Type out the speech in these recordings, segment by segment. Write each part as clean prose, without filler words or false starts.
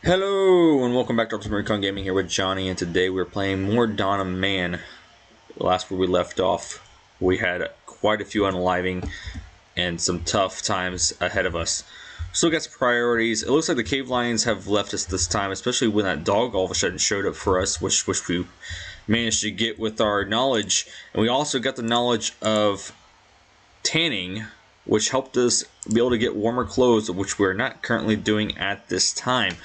Hello and welcome back to Ultimate Recon Gaming here with Johnny, and today we're playing more Dawn of Man. Last where we left off, we had quite a few unaliving and some tough times ahead of us. Still got some priorities. It looks like the cave lions have left us this time, especially when that dog all of a sudden showed up for us, which we managed to get with our knowledge. And we also got the knowledge of tanning, which helped us be able to get warmer clothes, which we're not currently doing at this time.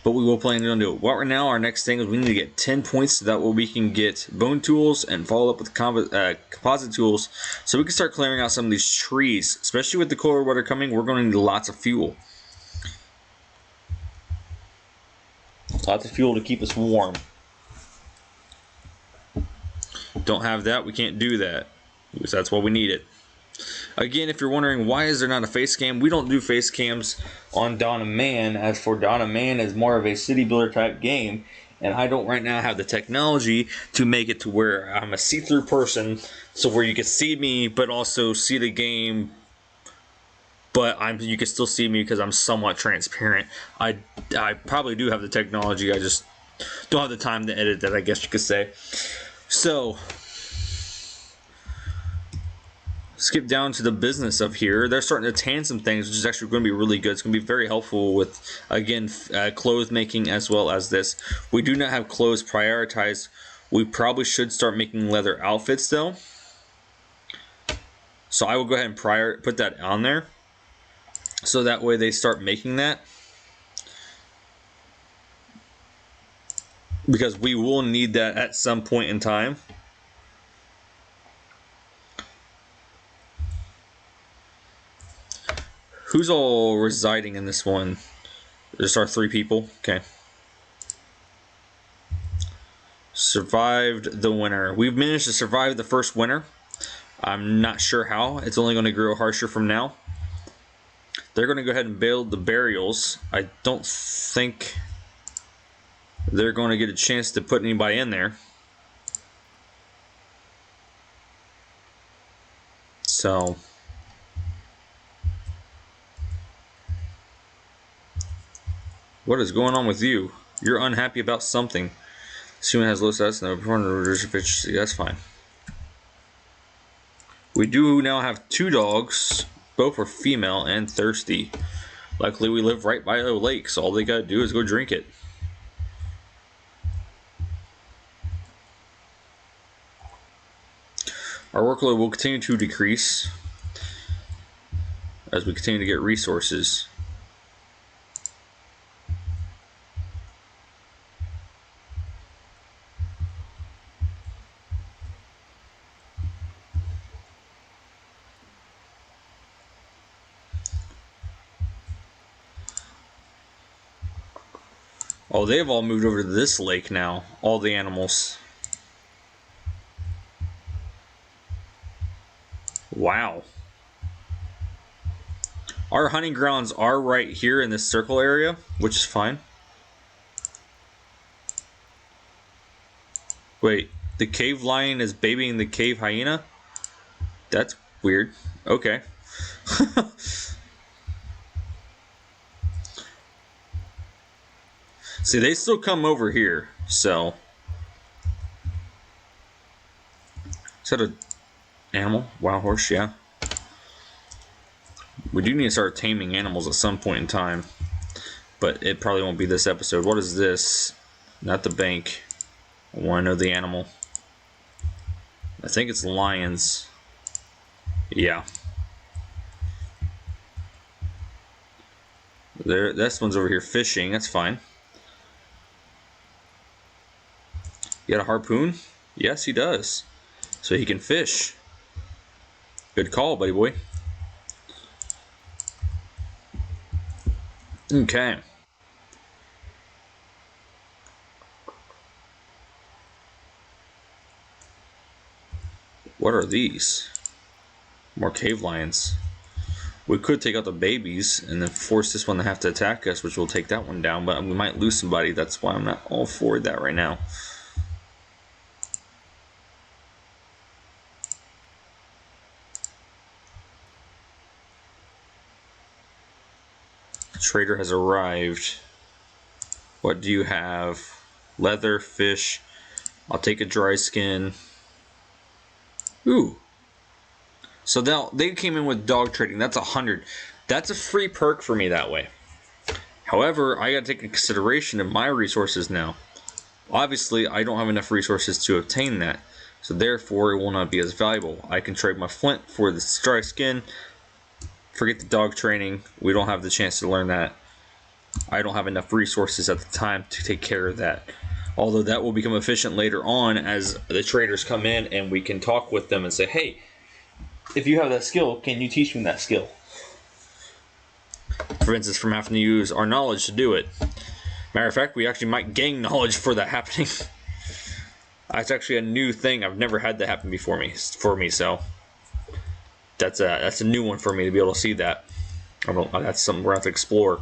But we will plan on doing it. Right now, our next thing is we need to get 10 points so that way we can get bone tools and follow up with composite tools so we can start clearing out some of these trees. Especially with the colder weather coming, we're going to need lots of fuel. Lots of fuel to keep us warm. Don't have that, we can't do that. So that's why we need it. Again, if you're wondering why is there not a face cam, we don't do face cams on Dawn of Man. As for Dawn of Man is more of a city builder type game, and I don't right now have the technology to make it to where I'm a see-through person, so where you can see me but also see the game, but you can still see me because I'm somewhat transparent. I probably do have the technology, I just don't have the time to edit that, I guess you could say. So skip down to the business of here. They're starting to tan some things, which is actually going to be really good. It's going to be very helpful with, again, clothes making as well as this. We do not have clothes prioritized. We probably should start making leather outfits though. So I will go ahead and put that on there, so that way they start making that, because we will need that at some point in time. Who's all residing in this one? Just our 3 people? Okay. Survived the winter. We've managed to survive the first winter. I'm not sure how. It's only going to grow harsher from now. They're going to go ahead and build the burials. I don't think they're going to get a chance to put anybody in there. So what is going on with you? You're unhappy about something. This human has low stats, no efficiency. That's fine. We do now have 2 dogs. Both are female and thirsty. Luckily, we live right by a lake, so all they gotta do is go drink it. Our workload will continue to decrease as we continue to get resources. Oh, they've all moved over to this lake now, all the animals. Wow. Our hunting grounds are right here in this circle area, which is fine. Wait, the cave lion is babying the cave hyena? That's weird. Okay. See, they still come over here, so. Is that an animal? Wild horse, yeah. We do need to start taming animals at some point in time, but it probably won't be this episode. What is this? Not the bank. I want to know the animal. I think it's lions. Yeah. There, this one's over here fishing. That's fine. You got a harpoon? Yes, he does. So he can fish. Good call, buddy boy. Okay. What are these? More cave lions. We could take out the babies and then force this one to have to attack us, which will take that one down, but we might lose somebody. That's why I'm not all for that right now. The trader has arrived. What do you have? Leather, fish. I'll take a dry skin. Ooh. So they came in with dog trading. That's 100. That's a free perk for me that way. However, I got to take into consideration of my resources now. Obviously, I don't have enough resources to obtain that. So therefore, it will not be as valuable. I can trade my flint for the dry skin. Forget the dog training. We don't have the chance to learn that. I don't have enough resources at the time to take care of that. Although that will become efficient later on as the traders come in and we can talk with them and say, hey, if you have that skill, can you teach me that skill? Prevents us from having to use our knowledge to do it. Matter of fact, we actually might gain knowledge for that happening. That's actually a new thing. I've never had that happen before for me, so that's a new one for me to be able to see that. That's something we're going to have to explore.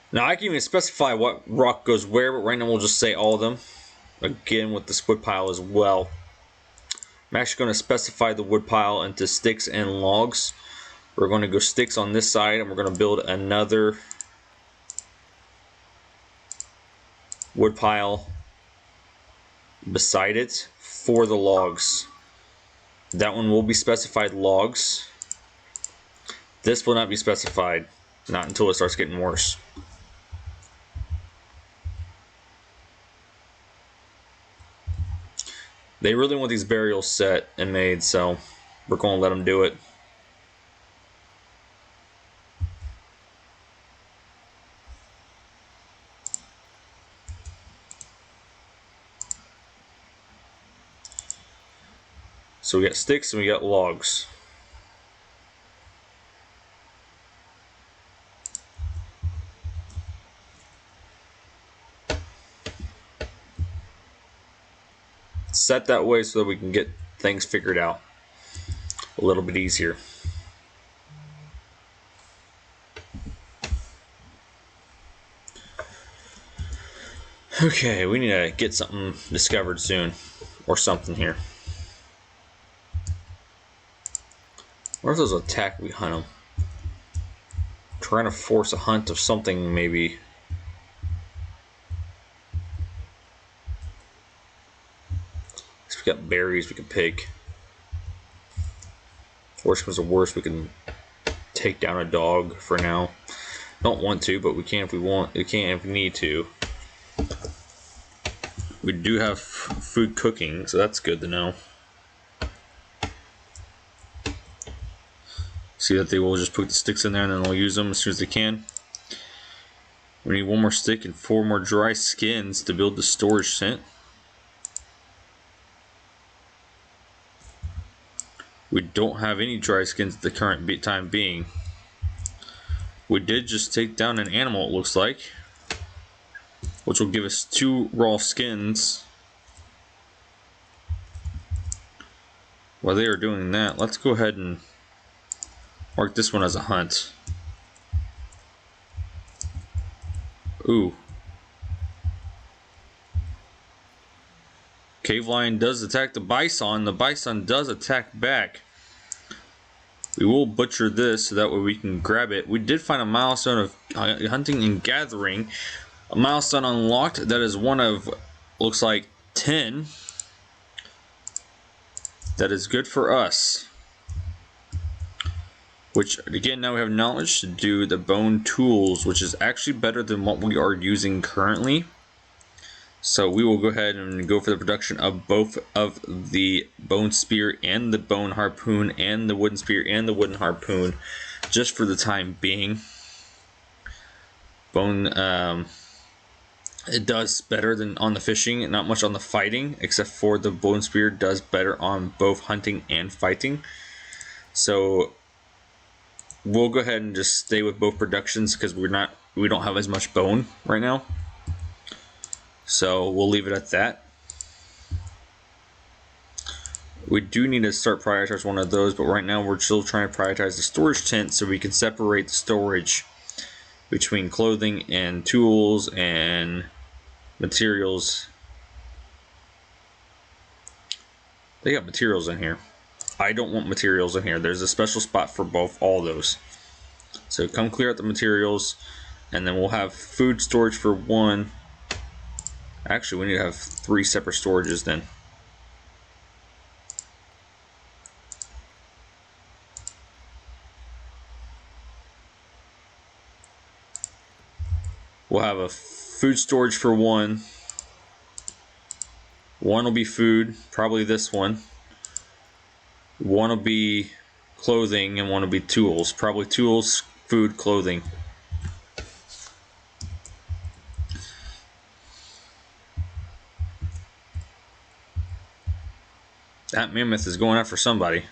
Now, I can even specify what rock goes where, but right now we'll just say all of them. Again, with this wood pile as well. I'm actually going to specify the wood pile into sticks and logs. We're going to go sticks on this side, and we're going to build another wood pile beside it for the logs. That one will be specified logs. This will not be specified, not until it starts getting worse. They really want these burials set and made, so we're going to let them do it. So we got sticks and we got logs. Set that way so that we can get things figured out a little bit easier. Okay, we need to get something discovered soon, or something here. What if those attack we hunt them? Trying to force a hunt of something, maybe. We got berries we can pick. Worst comes to worst, we can take down a dog for now. Don't want to, but we can if we want. We can if we need to. We do have food cooking, so that's good to know. See that they will just put the sticks in there and then they'll use them as soon as they can. We need one more stick and 4 more dry skins to build the storage tent. We don't have any dry skins at the current time being. We did just take down an animal, it looks like, which will give us 2 raw skins. While they are doing that, let's go ahead and mark this one as a hunt. Ooh. Cave lion does attack the bison. The bison does attack back. We will butcher this so that way we can grab it. We did find a milestone of hunting and gathering. A milestone unlocked. That is one of, looks like, 10. That is good for us. Which, again, now we have knowledge to do the bone tools, which is actually better than what we are using currently. So we will go ahead and go for the production of both of the bone spear and the bone harpoon and the wooden spear and the wooden harpoon just for the time being. Bone, it does better than on the fishing, not much on the fighting, except for the bone spear does better on both hunting and fighting. So we'll go ahead and just stay with both productions because we don't have as much bone right now. So we'll leave it at that. We do need to start prioritize one of those, but right now we're still trying to prioritize the storage tent so we can separate the storage between clothing and tools and materials. They got materials in here. I don't want materials in here. There's a special spot for all those. So come clear out the materials. And then we'll have food storage for 1. Actually, we need to have 3 separate storages then. We'll have a food storage for 1. 1 will be food, probably this one. 1 will be clothing and 1 will be tools. Probably tools, food, clothing. That mammoth is going after somebody.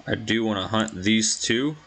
I do want to hunt these 2.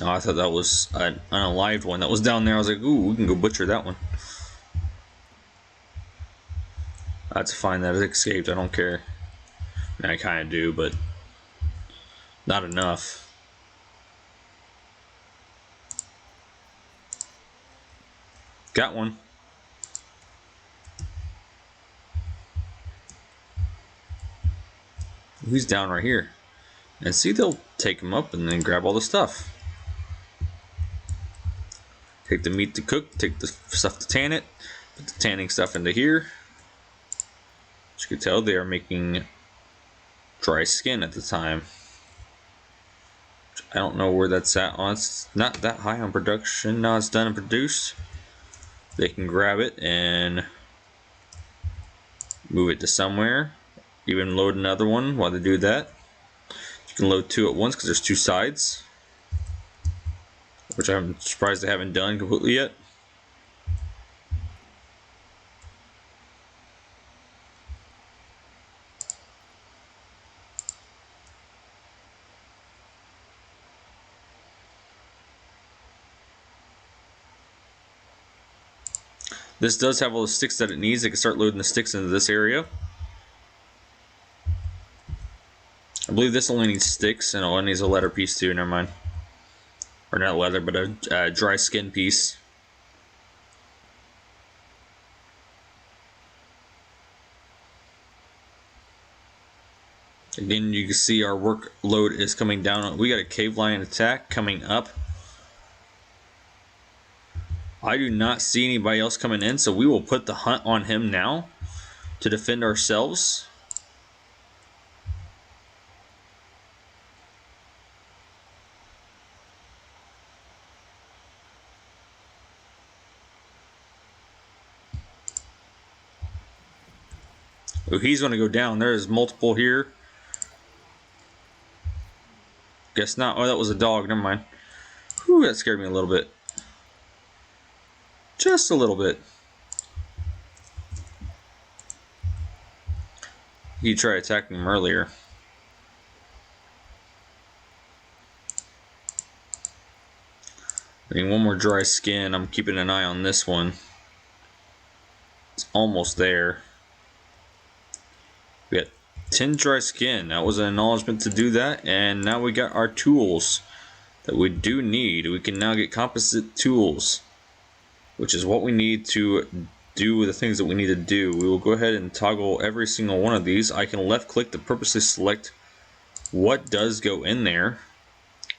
Oh, I thought that was an unalived one that was down there. I was like, ooh, we can go butcher that one. That's fine that it escaped. I don't care. I mean, I kind of do, but not enough. Got one. He's down right here. And see, they'll take him up and then grab all the stuff. Take the meat to cook, take the stuff to tan it, put the tanning stuff into here. As you can tell, they are making dry skin at the time. I don't know where that's at. Oh, it's not that high on production. Now it's done and produced. They can grab it and move it to somewhere. Even load another one while they do that. You can load 2 at once because there's 2 sides, which I'm surprised they haven't done completely yet. This does have all the sticks that it needs. It can start loading the sticks into this area. I believe this only needs sticks, and it needs a leather piece too. Never mind. Or not leather, but a dry skin piece. Again, you can see our workload is coming down. We got a cave lion attack coming up. I do not see anybody else coming in, so we will put the hunt on him now to defend ourselves. Oh, he's going to go down. There's multiple here. Guess not. Oh, that was a dog. Never mind. Whew, that scared me a little bit. Just a little bit. He tried attacking him earlier. I mean, one more dry skin. I'm keeping an eye on this one. It's almost there. We got 10 dry skin. That was an acknowledgement to do that. And now we got our tools that we do need. We can now get composite tools, which is what we need to do the things that we need to do. We will go ahead and toggle every single one of these. I can left click to purposely select what does go in there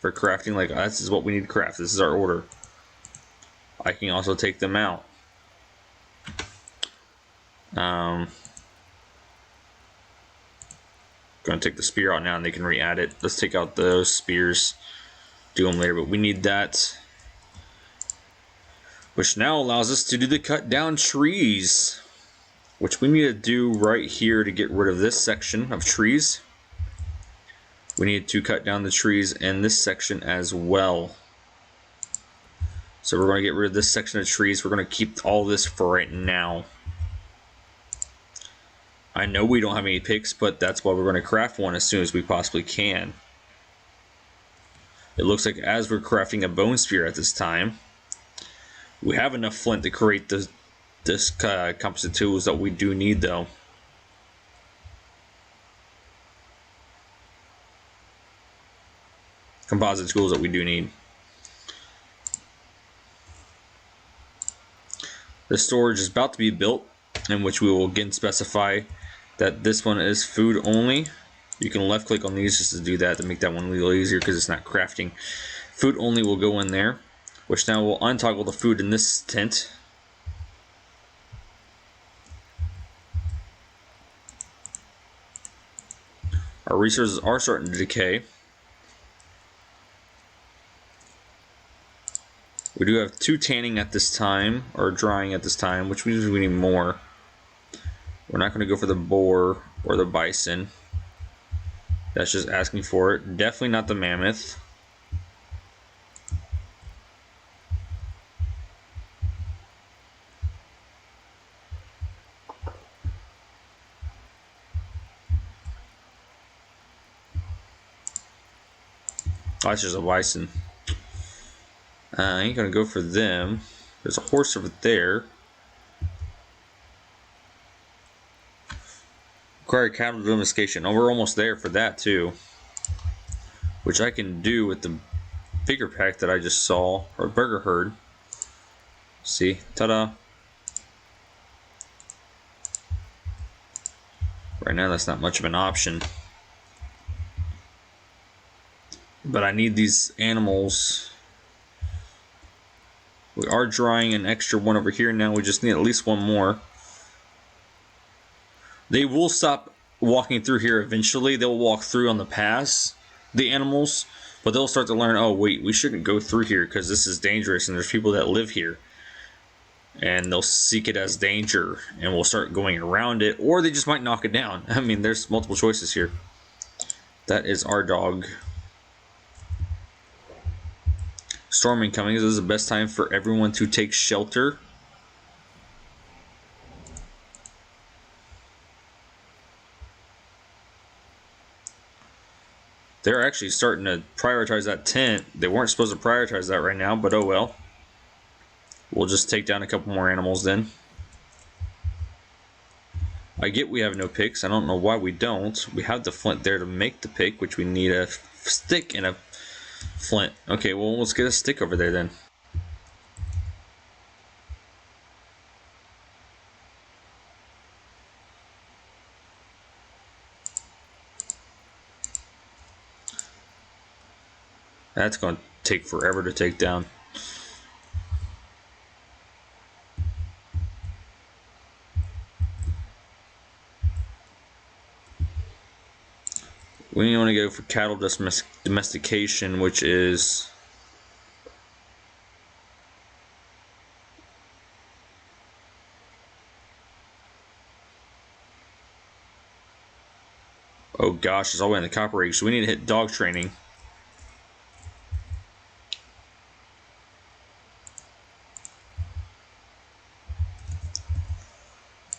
for crafting. Like, this is what we need to craft. This is our order. I can also take them out. Going to take the spear out now and they can re-add it. Let's take out those spears, do them later, but we need that, which now allows us to do the cut down trees, which we need to do right here to get rid of this section of trees. We need to cut down the trees in this section as well. So we're going to get rid of this section of trees. We're going to keep all this for right now. I know we don't have any picks, but that's why we're going to craft one as soon as we possibly can. It looks like as we're crafting a bone spear at this time, we have enough flint to create this composite tools that we do need, though. Composite tools that we do need. The storage is about to be built, in which we will again specify that this one is food only. You can left click on these just to do that, to make that one a little easier because it's not crafting. Food only will go in there, which now will untoggle the food in this tent. Our resources are starting to decay. We do have 2 tanning at this time, or drying at this time, which means we need more. We're not going to go for the boar or the bison. That's just asking for it. Definitely not the mammoth. Oh, that's just a bison. I ain't gonna go for them. There's a horse over there. Require cattle domestication. Oh, we're almost there for that too. Which I can do with the bigger pack that I just saw, or burger herd. See? Ta-da. Right now that's not much of an option. But I need these animals. We are drying an extra one over here now. We just need at least one more. They will stop walking through here eventually. They'll walk through on the pass, the animals, but they'll start to learn, oh wait, we shouldn't go through here because this is dangerous and there's people that live here. And they'll seek it as danger and we'll start going around it, or they just might knock it down. I mean, there's multiple choices here. That is our dog. Storm incoming. This is the best time for everyone to take shelter. They're actually starting to prioritize that tent. They weren't supposed to prioritize that right now, but oh well. We'll just take down a couple more animals then. I get we have no picks. I don't know why we don't. We have the flint there to make the pick, which we need a stick and a flint. Okay, well, let's get a stick over there then. That's going to take forever to take down. We want to go for cattle domestication, which is... oh gosh, it's all the way in the copper age, so we need to hit dog training.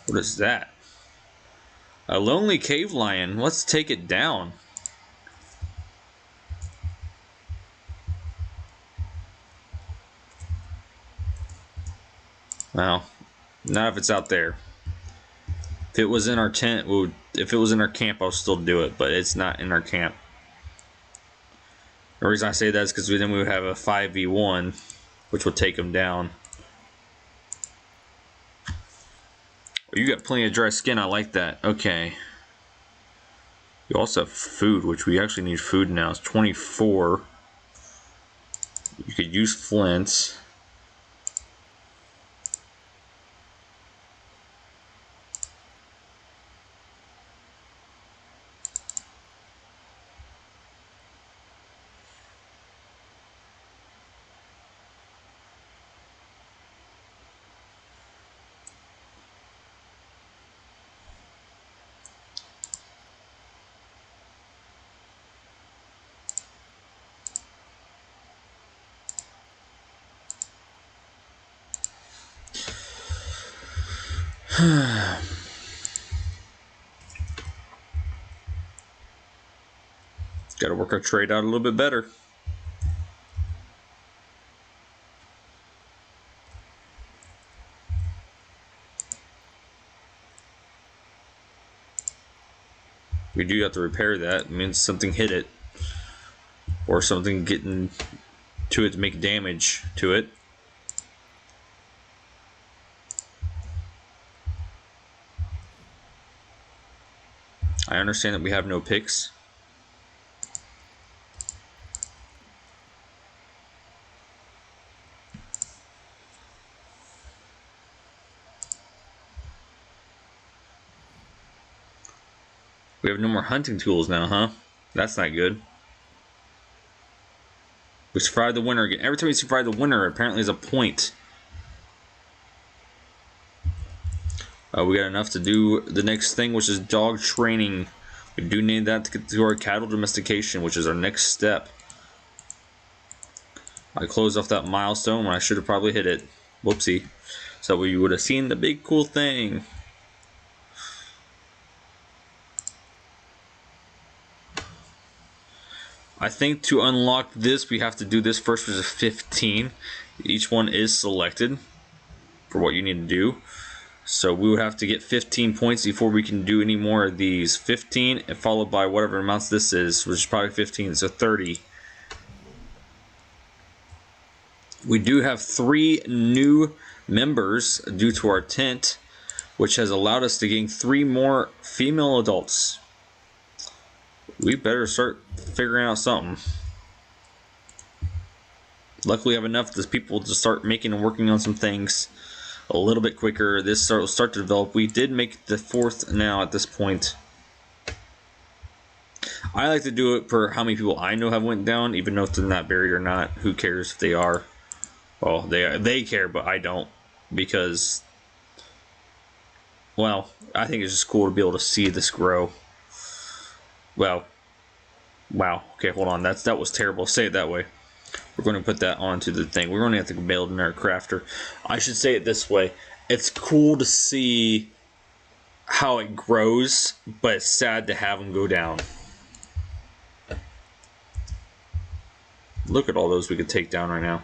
What is that? A lonely cave lion. Let's take it down. Well, not if it's out there. If it was in our tent, if it was in our camp, I'll still do it, but it's not in our camp. The reason I say that is because then we would have a 5v1, which would take them down. You got plenty of dry skin, I like that. Okay. You also have food, which we actually need food now. It's 24. You could use flints. Got to work our trade out a little bit better. We do have to repair that. It means something hit it. Or something getting to it to make damage to it. I understand that we have no picks. We have no more hunting tools now, huh? That's not good. We survived the winter again. Every time we survive the winter, apparently is a point. We got enough to do the next thing, which is dog training. We do need that to get to our cattle domestication, which is our next step. I closed off that milestone when I should have probably hit it. Whoopsie. So we would have seen the big cool thing. I think to unlock this, we have to do this first, which is 15. Each one is selected for what you need to do. So we would have to get 15 points before we can do any more of these. 15, and followed by whatever amounts this is, which is probably 15, so 30. We do have 3 new members due to our tent, which has allowed us to gain 3 more female adults. We better start figuring out something. Luckily, we have enough of people to start making and working on some things a little bit quicker. This will start to develop. We did make the 4th now at this point. I like to do it per how many people I know have went down, even though if they're not buried or not. Who cares if they are? Well, they care, but I don't, because, well, I think it's just cool to be able to see this grow. Well, wow. Okay, hold on. That was terrible. Say it that way. We're going to put that onto the thing. We're going to have to build another crafter. I should say it this way. It's cool to see how it grows, but it's sad to have them go down. Look at all those we could take down right now.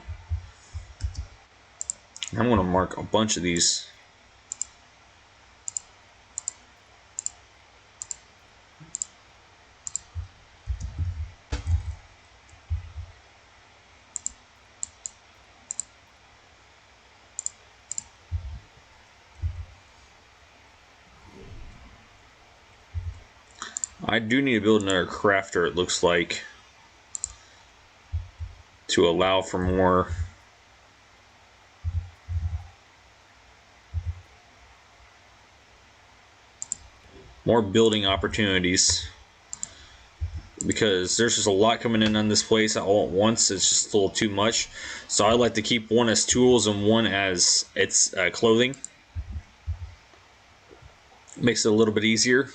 I'm going to mark a bunch of these. I do need to build another crafter, it looks like, to allow for more building opportunities, because there's just a lot coming in on this place all at once. It's just a little too much, so I like to keep one as tools and one as its clothing. Makes it a little bit easier.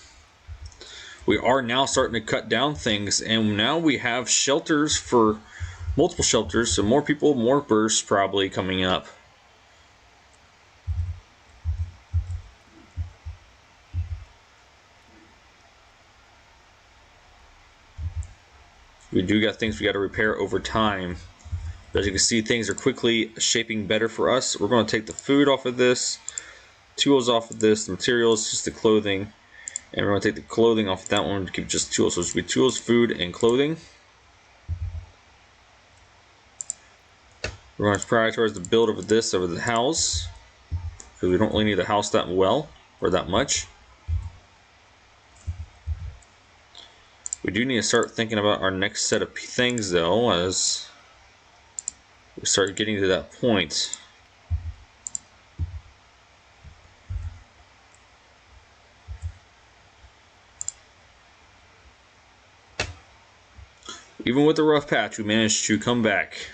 We are now starting to cut down things, and now we have shelters for multiple shelters, so more people, more bursts probably coming up. We do got things we got to repair over time. But as you can see, things are quickly shaping better for us. We're going to take the food off of this, tools off of this, the materials, just the clothing. And we're going to take the clothing off of that one to keep just tools. So it should be tools, food, and clothing. We're going to prioritize the build of this over the house, because we don't really need the house that well or that much. We do need to start thinking about our next set of things, though, as we start getting to that point. Even with the rough patch, we managed to come back.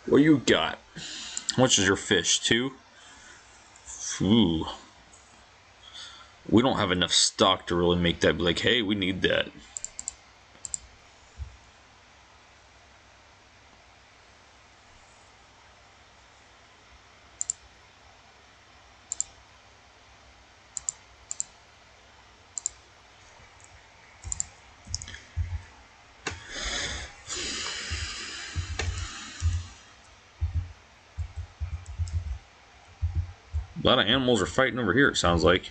What you got? How much is your fish? 2? Ooh. We don't have enough stock to really make that be like, hey, we need that. A lot of animals are fighting over here, it sounds like.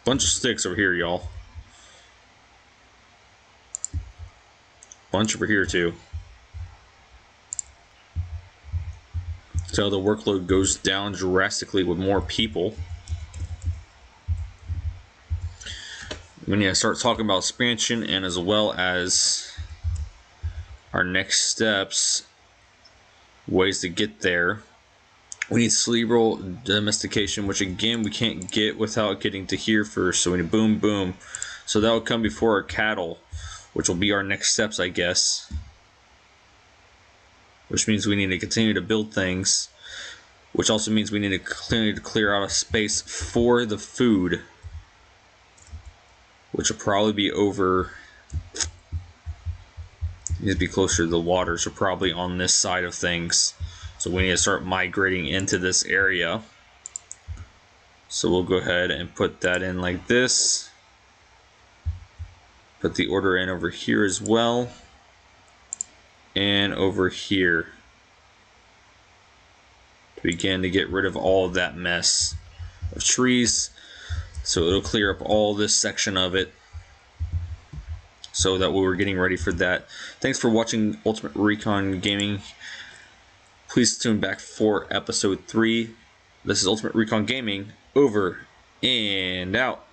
Bunch of sticks over here, y'all. Bunch over here, too. So the workload goes down drastically with more people. We need to start talking about expansion, and as well as our next steps, ways to get there. We need cerebral domestication, which again we can't get without getting to here first. So we need boom, boom. So that will come before our cattle, which will be our next steps, I guess. Which means we need to continue to build things, which also means we need to continue to clear out a space for the food, which will probably be over. Need to be closer to the water, so probably on this side of things. So we need to start migrating into this area. So we'll go ahead and put that in like this. Put the order in over here as well. And over here. To begin to get rid of all of that mess of trees. So it'll clear up all this section of it. So that we were getting ready for that. Thanks for watching Ultimate Recon Gaming. Please tune back for episode 3. This is Ultimate Recon Gaming, over and out.